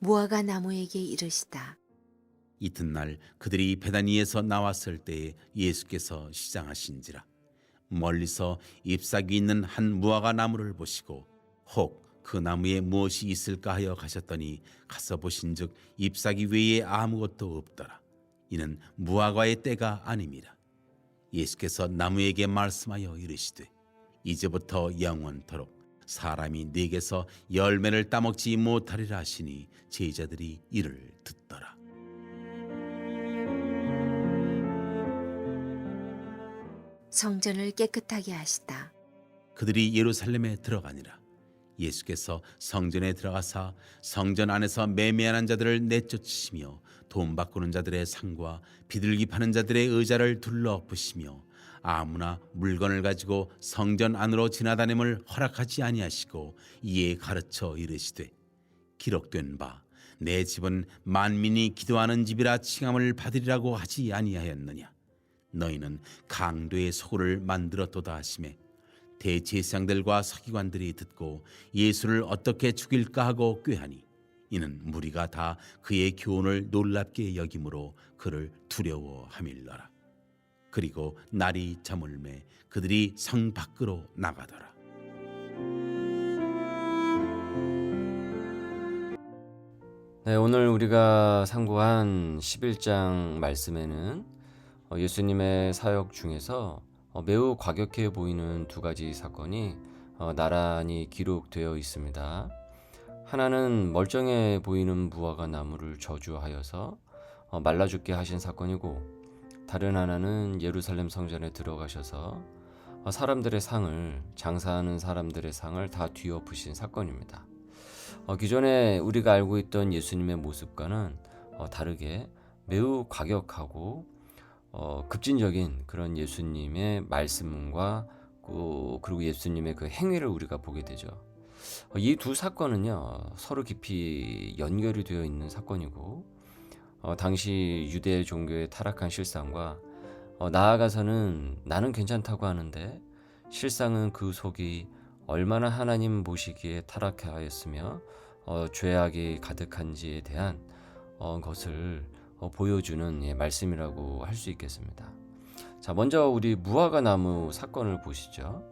무화과 나무에게 이르시다. 이튿날 그들이 베다니에서 나왔을 때에 예수께서 시장하신지라 멀리서 잎사귀 있는 한 무화과 나무를 보시고 혹 그 나무에 무엇이 있을까 하여 가셨더니 가서 보신즉 잎사귀 외에 아무것도 없더라. 이는 무화과의 때가 아님이라. 예수께서 나무에게 말씀하여 이르시되 이제부터 영원토록 사람이 네게서 열매를 따먹지 못하리라 하시니 제자들이 이를 듣더라. 성전을 깨끗하게 하시다. 그들이 예루살렘에 들어가니라. 예수께서 성전에 들어가사 성전 안에서 매매하는 자들을 내쫓으시며 돈 바꾸는 자들의 상과 비둘기 파는 자들의 의자를 둘러부시며 아무나 물건을 가지고 성전 안으로 지나다님을 허락하지 아니하시고 이에 가르쳐 이르시되 기록된 바 내 집은 만민이 기도하는 집이라 칭함을 받으리라고 하지 아니하였느냐. 너희는 강도의 소굴을 만들었도다 하시매 대제사장들과 서기관들이 듣고 예수를 어떻게 죽일까 하고 꾀하니 이는 무리가 다 그의 교훈을 놀랍게 여김으로 그를 두려워함일러라. 그리고 날이 저물매 그들이 성 밖으로 나가더라. 네, 오늘 우리가 상고한 11장 말씀에는 예수님의 사역 중에서 매우 과격해 보이는 두 가지 사건이 나란히 기록되어 있습니다. 하나는 멀쩡해 보이는 무화과 나무를 저주하여서 말라 죽게 하신 사건이고, 다른 하나는 예루살렘 성전에 들어가셔서 사람들의 상을, 장사하는 사람들의 상을 다 뒤엎으신 사건입니다. 기존에 우리가 알고 있던 예수님의 모습과는 다르게 매우 과격하고 급진적인 그런 예수님의 말씀과 그리고 예수님의 그 행위를 우리가 보게 되죠. 이 두 사건은요, 서로 깊이 연결이 되어 있는 사건이고, 당시 유대 종교의 타락한 실상과 나아가서는 나는 괜찮다고 하는데 실상은 그 속이 얼마나 하나님 보시기에 타락하였으며 죄악이 가득한지에 대한 것을 보여주는 말씀이라고 할 수 있겠습니다. 자, 먼저 우리 무화과 나무 사건을 보시죠.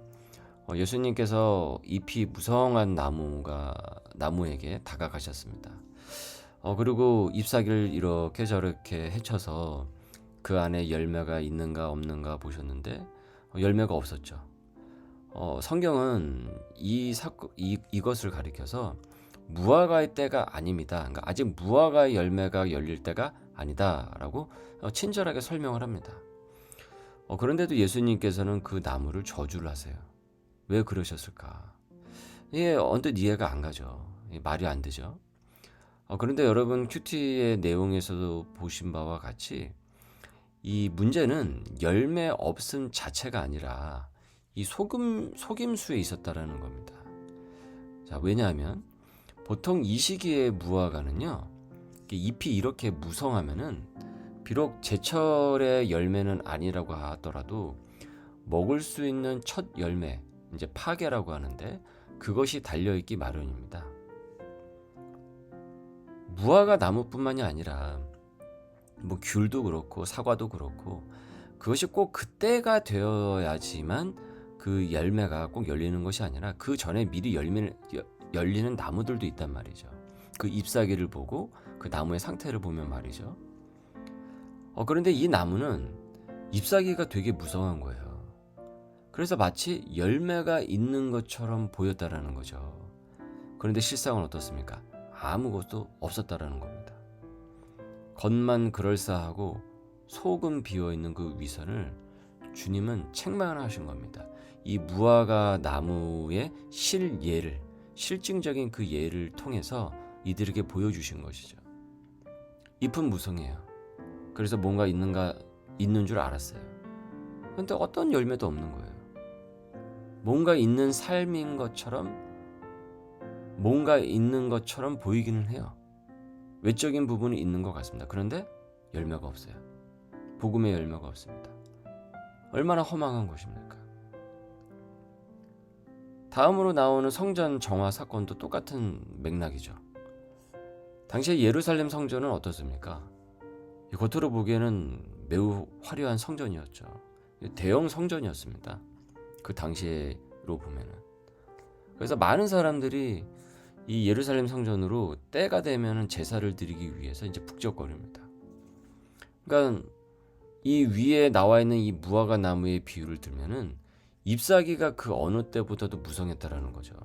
예수님께서 잎이 무성한 나무에게 다가가셨습니다. 그리고 잎사귀를 이렇게 저렇게 헤쳐서 그 안에 열매가 있는가 없는가 보셨는데 열매가 없었죠. 성경은 이것을 가리켜서 무화과의 때가 아닙니다. 그러니까 아직 무화과의 열매가 열릴 때가 아니다라고 친절하게 설명을 합니다. 그런데도 예수님께서는 그 나무를 저주를 하세요. 왜 그러셨을까? 이게 언뜻 이해가 안 가죠. 말이 안 되죠. 그런데 여러분, 큐티의 내용에서도 보신 바와 같이 이 문제는 열매 없음 자체가 아니라 이 속임수에 있었다라는 겁니다. 자, 왜냐하면 보통 이 시기의 무화과는요, 잎이 이렇게 무성하면은 비록 제철의 열매는 아니라고 하더라도 먹을 수 있는 첫 열매, 이제 파계라고 하는데 그것이 달려있기 마련입니다. 무화과 나무뿐만이 아니라 뭐 귤도 그렇고 사과도 그렇고 그것이 꼭 그때가 되어야지만 그 열매가 꼭 열리는 것이 아니라 그 전에 미리 열리는 나무들도 있단 말이죠. 그 잎사귀를 보고 그 나무의 상태를 보면 말이죠. 그런데 이 나무는 잎사귀가 되게 무성한 거예요. 그래서 마치 열매가 있는 것처럼 보였다라는 거죠. 그런데 실상은 어떻습니까? 아무것도 없었다라는 겁니다. 겉만 그럴싸하고 속은 비어있는 그 위선을 주님은 책망하신 겁니다. 이 무화과 나무의 실증적인 그 예를 통해서 이들에게 보여주신 것이죠. 잎은 무성해요. 그래서 뭔가 있는 줄 알았어요. 그런데 어떤 열매도 없는 거예요. 뭔가 있는 삶인 것처럼, 뭔가 있는 것처럼 보이기는 해요. 외적인 부분이 있는 것 같습니다. 그런데 열매가 없어요. 복음의 열매가 없습니다. 얼마나 허망한 것입니까? 다음으로 나오는 성전 정화 사건도 똑같은 맥락이죠. 당시에 예루살렘 성전은 어떻습니까? 겉으로 보기에는 매우 화려한 성전이었죠. 대형 성전이었습니다. 그 당시로 보면은. 그래서 많은 사람들이 이 예루살렘 성전으로 때가 되면은 제사를 드리기 위해서 이제 북적거립니다. 그러니까 이 위에 나와 있는 이 무화과 나무의 비유를 들면은 잎사귀가 그 어느 때보다도 무성했다라는 거죠.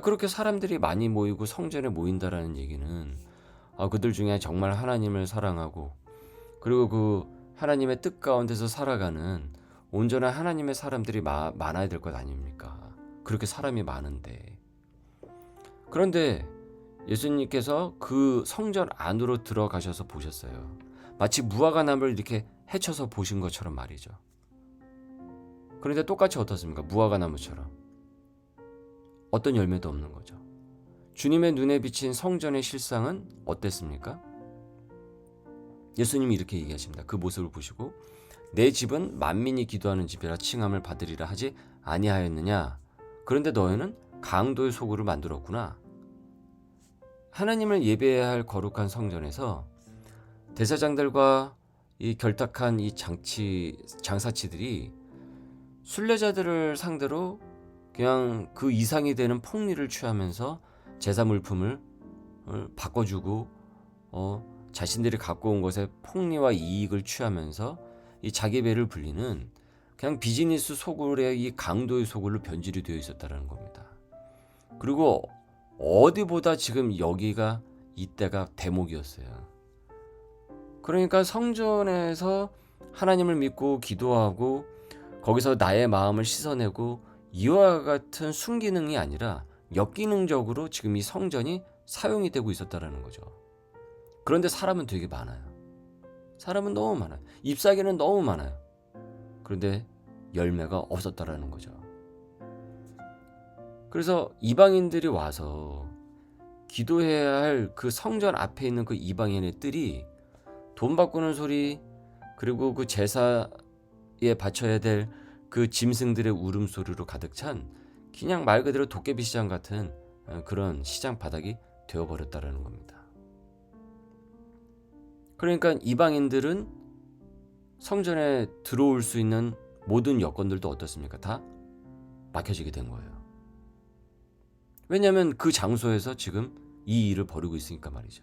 그렇게 사람들이 많이 모이고 성전에 모인다라는 얘기는 그들 중에 정말 하나님을 사랑하고 그리고 그 하나님의 뜻 가운데서 살아가는 온전한 하나님의 사람들이 많아야 될 것 아닙니까? 그렇게 사람이 많은데. 그런데 예수님께서 그 성전 안으로 들어가셔서 보셨어요. 마치 무화과 나무를 이렇게 헤쳐서 보신 것처럼 말이죠. 그런데 똑같이 어떻습니까? 무화과 나무처럼 어떤 열매도 없는 거죠. 주님의 눈에 비친 성전의 실상은 어땠습니까? 예수님이 이렇게 얘기하십니다. 그 모습을 보시고 내 집은 만민이 기도하는 집이라 칭함을 받으리라 하지 아니하였느냐? 그런데 너희는 강도의 소굴을 만들었구나. 하나님을 예배해야 할 거룩한 성전에서 대제사장들과 이 결탁한 이 장사치들이 순례자들을 상대로 그냥 그 이상이 되는 폭리를 취하면서 제사 물품을 바꿔주고 자신들이 갖고 온 것에 폭리와 이익을 취하면서 이 자기 배를 불리는 그냥 비즈니스 소굴의 이 강도의 소굴로 변질이 되어 있었다는 겁니다. 그리고 어디보다 지금 여기가 이때가 대목이었어요. 그러니까 성전에서 하나님을 믿고 기도하고 거기서 나의 마음을 씻어내고 이와 같은 순기능이 아니라 역기능적으로 지금 이 성전이 사용이 되고 있었다는 거죠. 그런데 사람은 되게 많아요. 사람은 너무 많아요. 잎사귀는 너무 많아요. 그런데 열매가 없었다라는 거죠. 그래서 이방인들이 와서 기도해야 할 그 성전 앞에 있는 그 이방인의 뜰이 돈 바꾸는 소리 그리고 그 제사에 바쳐야 될 그 짐승들의 울음소리로 가득 찬 그냥 말 그대로 도깨비 시장 같은 그런 시장 바닥이 되어버렸다는 겁니다. 그러니까 이방인들은 성전에 들어올 수 있는 모든 여건들도 어떻습니까? 다 막혀지게 된 거예요. 왜냐하면 그 장소에서 지금 이 일을 벌이고 있으니까 말이죠.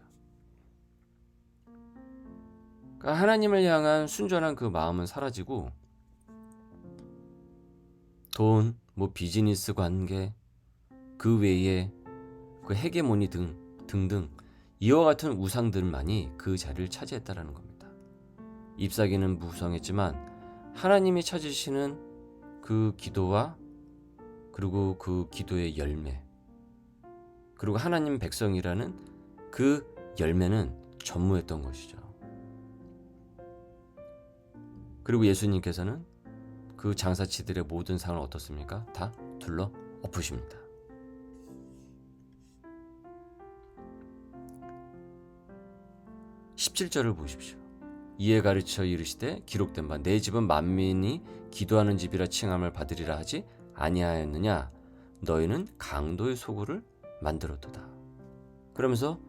그러니까 하나님을 향한 순전한 그 마음은 사라지고 돈, 비즈니스 관계, 그 외에 그 헤게모니 등등 이와 같은 우상들만이 그 자리를 차지했다라는 겁니다. 잎사귀는 무성했지만 하나님이 찾으시는 그 기도와 그리고 그 기도의 열매 그리고 하나님 백성이라는 그 열매는 전무했던 것이죠. 그리고 예수님께서는 그 장사치들의 모든 상을 어떻습니까? 다 둘러 엎으십니다. 17절을 보십시오. 이에 가르쳐 이르시되 기록된 바 내 집은 만민이 기도하는 집이라 칭함을 받으리라 하지 아니하였느냐? 너희는 강도의 소굴을 만들었도다. 그러면서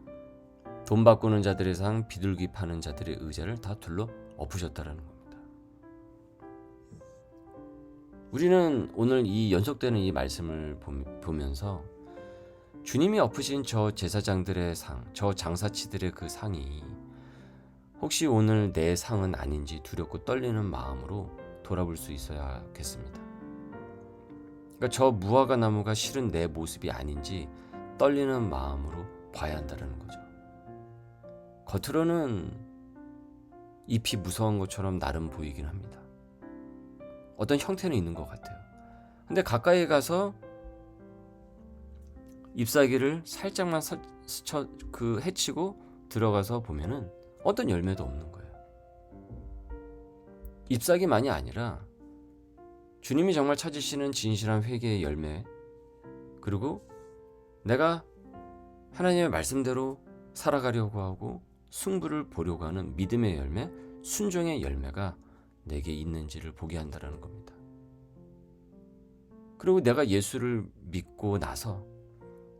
돈 바꾸는 자들의 상, 비둘기 파는 자들의 의자를 다 둘러 엎으셨다라는 겁니다. 우리는 오늘 이 연속되는 이 말씀을 보면서 주님이 엎으신 저 제사장들의 상, 저 장사치들의 그 상이 혹시 오늘 내 상은 아닌지 두렵고 떨리는 마음으로 돌아볼 수 있어야겠습니다. 그러니까 저 무화과 나무가 실은 내 모습이 아닌지 떨리는 마음으로 봐야 한다는 거죠. 겉으로는 잎이 무서운 것처럼 나름 보이긴 합니다. 어떤 형태는 있는 것 같아요. 근데 가까이 가서 잎사귀를 살짝만 스쳐 헤치고 들어가서 보면은 어떤 열매도 없는 거예요. 잎사귀만이 아니라 주님이 정말 찾으시는 진실한 회개의 열매 그리고 내가 하나님의 말씀대로 살아가려고 하고 승부를 보려고 하는 믿음의 열매, 순종의 열매가 내게 있는지를 보게 한다는 겁니다. 그리고 내가 예수를 믿고 나서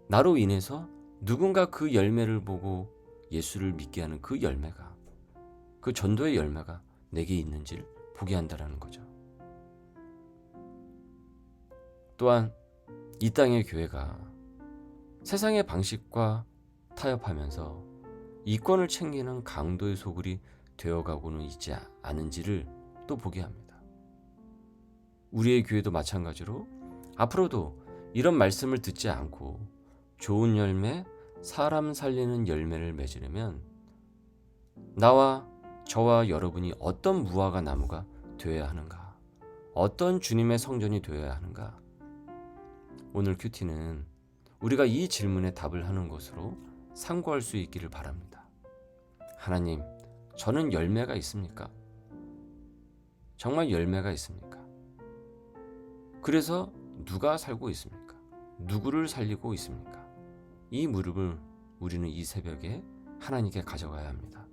나로 인해서 누군가 그 열매를 보고 예수를 믿게 하는 그 열매가, 그 전도의 열매가 내게 있는지를 보게 한다라는 거죠. 또한 이 땅의 교회가 세상의 방식과 타협하면서 이권을 챙기는 강도의 소굴이 되어가고는 있지 않은지를 또 보게 합니다. 우리의 교회도 마찬가지로 앞으로도 이런 말씀을 듣지 않고 좋은 열매, 사람 살리는 열매를 맺으려면 저와 여러분이 어떤 무화과 나무가 되어야 하는가? 어떤 주님의 성전이 되어야 하는가? 오늘 큐티는 우리가 이 질문에 답을 하는 것으로 상고할 수 있기를 바랍니다. 하나님, 저는 열매가 있습니까? 정말 열매가 있습니까? 그래서 누가 살고 있습니까? 누구를 살리고 있습니까? 이 무릎을 우리는 이 새벽에 하나님께 가져가야 합니다.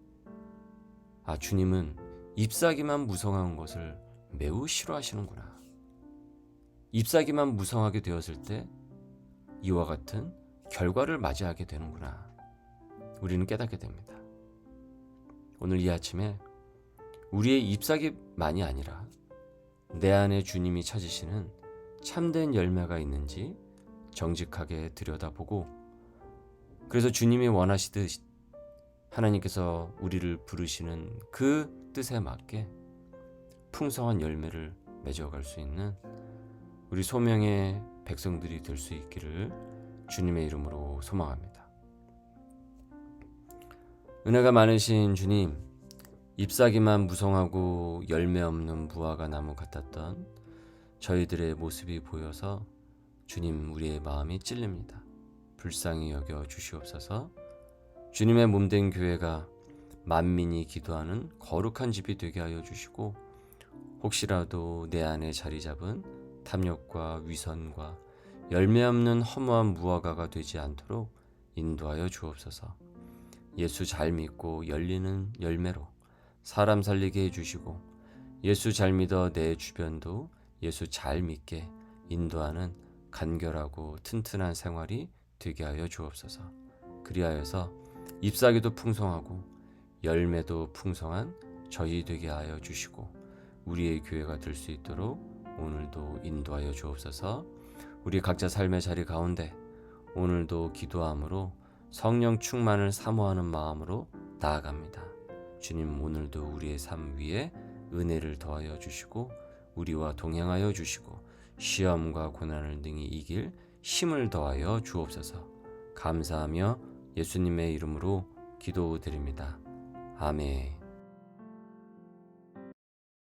주님은 잎사귀만 무성한 것을 매우 싫어하시는구나. 잎사귀만 무성하게 되었을 때 이와 같은 결과를 맞이하게 되는구나. 우리는 깨닫게 됩니다. 오늘 이 아침에 우리의 잎사귀만이 아니라 내 안에 주님이 찾으시는 참된 열매가 있는지 정직하게 들여다보고, 그래서 주님이 원하시듯 하나님께서 우리를 부르시는 그 뜻에 맞게 풍성한 열매를 맺어갈 수 있는 우리 소명의 백성들이 될 수 있기를 주님의 이름으로 소망합니다. 은혜가 많으신 주님, 잎사귀만 무성하고 열매 없는 무화과 나무 같았던 저희들의 모습이 보여서 주님, 우리의 마음이 찔립니다. 불쌍히 여겨 주시옵소서. 주님의 몸된 교회가 만민이 기도하는 거룩한 집이 되게 하여 주시고, 혹시라도 내 안에 자리 잡은 탐욕과 위선과 열매 없는 허무한 무화과가 되지 않도록 인도하여 주옵소서. 예수 잘 믿고 열리는 열매로 사람 살리게 해주시고, 예수 잘 믿어 내 주변도 예수 잘 믿게 인도하는 간결하고 튼튼한 생활이 되게 하여 주옵소서. 그리하여서 잎사귀도 풍성하고 열매도 풍성한 저희 되게 하여 주시고, 우리의 교회가 될 수 있도록 오늘도 인도하여 주옵소서. 우리 각자 삶의 자리 가운데 오늘도 기도함으로 성령 충만을 사모하는 마음으로 나아갑니다. 주님, 오늘도 우리의 삶 위에 은혜를 더하여 주시고 우리와 동행하여 주시고 시험과 고난을 능히 이길 힘을 더하여 주옵소서. 감사하며 예수님의 이름으로 기도드립니다. 아멘.